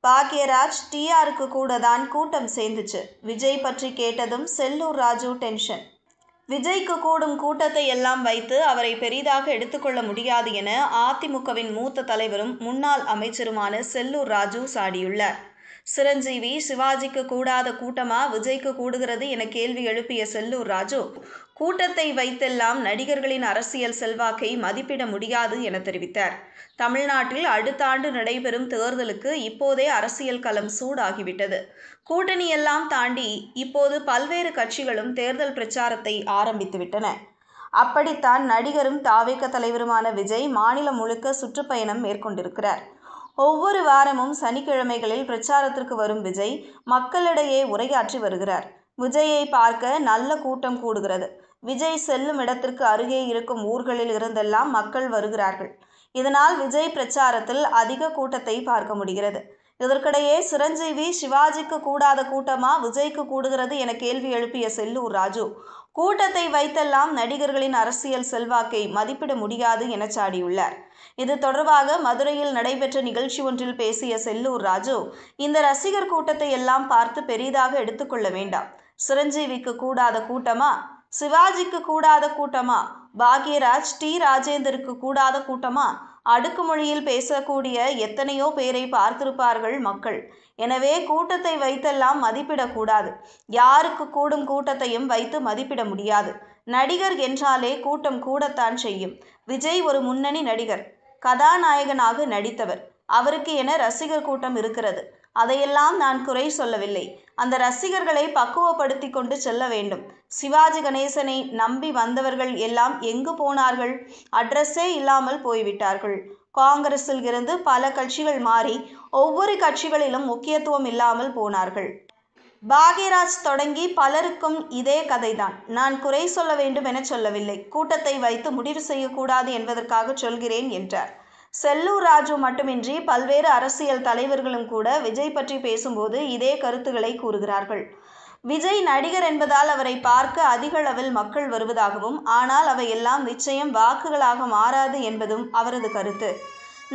பாக்யராஜ் டிஆருக்கு கூட தான் கூட்டம் சேர்ந்துச்சு. விஜய் பற்றி கேட்டதும் செல்லூர் ராஜு டென்ஷன். விஜய்க்கு கூடும் கூட்டத்தை எல்லாம் வைத்து அவரை பெரிதாக எடுத்துக்கொள்ள முடியாது என அதிமுகவின் மூத்த தலைவரும் முன்னாள் அமைச்சருமான செல்லூர் ராஜு சாடியுள்ளார். சிரஞ்சீவி சிவாஜிக்கு கூடாத கூட்டமா விஜய்க்கு கூடுகிறது என கேள்வி எழுப்பிய செல்லூர் ராஜு, கூட்டத்தை வைத்தெல்லாம் நடிகர்களின் அரசியல் செல்வாக்கை மதிப்பிட முடியாது என தெரிவித்தார். தமிழ்நாட்டில் அடுத்த ஆண்டு நடைபெறும் தேர்தலுக்கு இப்போதே அரசியல் களம் சூடாகிவிட்டது. கூட்டணி எல்லாம் தாண்டி இப்போது பல்வேறு கட்சிகளும் தேர்தல் பிரச்சாரத்தை ஆரம்பித்துவிட்டன. அப்படித்தான் நடிகரும் தாவேக தலைவருமான விஜய் மாநிலம் முழுக்க சுற்றுப்பயணம் மேற்கொண்டிருக்கிறார். ஒவ்வொரு வாரமும் சனிக்கிழமைகளில் பிரச்சாரத்திற்கு வரும் விஜய் மக்களிடையே உரையாற்றி வருகிறார். விஜயை பார்க்க நல்ல கூட்டம் கூடுகிறது. விஜய் செல்லும் இடத்திற்கு அருகே இருக்கும் ஊர்களில் இருந்தெல்லாம் மக்கள் வருகிறார்கள். இதனால் விஜய் பிரச்சாரத்தில் அதிக கூட்டத்தை பார்க்க முடிகிறது. இதற்கிடையே சிரஞ்சீவி சிவாஜிக்கு கூடாத கூட்டமா விஜய்க்கு கூடுகிறது என கேள்வி எழுப்பிய செல்லூர் ராஜு, கூட்டத்தை வைத்தெல்லாம் நடிகர்களின் அரசியல் செல்வாக்கை மதிப்பிட முடியாது என சாடியுள்ளார். இது தொடர்பாக மதுரையில் நடைபெற்ற நிகழ்ச்சி ஒன்றில் பேசிய செல்லூர் ராஜு, இந்த ரசிகர் கூட்டத்தை எல்லாம் பார்த்து பெரிதாக எடுத்துக்கொள்ள வேண்டாம். சிரஞ்சீவிக்கு கூடாத கூட்டமா, சிவாஜிக்கு கூடாத கூட்டமா, பாக்யராஜ் டி ராஜேந்தருக்கு கூடாத கூட்டமா? அடுக்குமொழியில் பேசக்கூடிய எத்தனையோ பேரை பார்த்திருப்பார்கள் மக்கள். எனவே கூட்டத்தை வைத்தெல்லாம் மதிப்பிடக்கூடாது. யாருக்கு கூடும் கூட்டத்தையும் வைத்து மதிப்பிட முடியாது. நடிகர் என்றாலே கூட்டம் கூடத்தான் செய்யும். விஜய் ஒரு முன்னணி நடிகர், கதாநாயகனாக நடித்தவர். அவருக்கு என ரசிகர் கூட்டம் இருக்கிறது. அதையெல்லாம் நான் குறை சொல்லவில்லை. அந்த ரசிகர்களை பக்குவப்படுத்தி கொண்டு செல்ல வேண்டும். சிவாஜி கணேசனை நம்பி வந்தவர்கள் எல்லாம் எங்கு போனார்கள்? அட்ரஸே இல்லாமல் போய்விட்டார்கள். காங்கிரஸில் இருந்து பல கட்சிகள் மாறி ஒவ்வொரு கட்சிகளிலும் முக்கியத்துவம் இல்லாமல் போனார்கள். பாக்யராஜ் தொடங்கி பலருக்கும் இதே கதைதான். நான் குறை சொல்ல வேண்டும் என சொல்லவில்லை. கூட்டத்தை வைத்து முடிவு செய்யக்கூடாது என்பதற்காக சொல்கிறேன் என்றார். செல்லூர் ராஜு மட்டுமின்றி பல்வேறு அரசியல் தலைவர்களும் கூட விஜய் பற்றி பேசும்போது இதே கருத்துக்களை கூறுகிறார்கள். விஜய் நடிகர் என்பதால் அவரை பார்க்க அதிக அளவில் மக்கள் வருவதாகவும், ஆனால் அவையெல்லாம் நிச்சயம் வாக்குகளாக மாறாது என்பதும் அவரது கருத்து.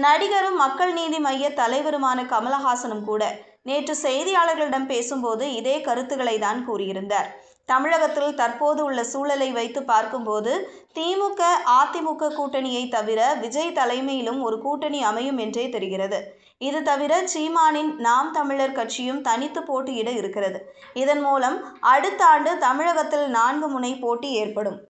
நடிகரும் மக்கள் நீதி மய்ய தலைவருமான கமலஹாசனும் கூட நேற்று செய்தியாளர்களிடம் பேசும்போது இதே கருத்துக்களை தான் கூறியிருந்தார். தமிழகத்தில் தற்போது உள்ள சூழலை வைத்து பார்க்கும்போது திமுக அதிமுக கூட்டணியை தவிர விஜய் தலைமையிலும் ஒரு கூட்டணி அமையும் என்றே தெரிகிறது. இது தவிர சீமானின் நாம் தமிழர் கட்சியும் தனித்து போட்டியிட இருக்கிறது. இதன் மூலம் அடுத்த ஆண்டு தமிழகத்தில் 4 முனை போட்டி ஏற்படும்.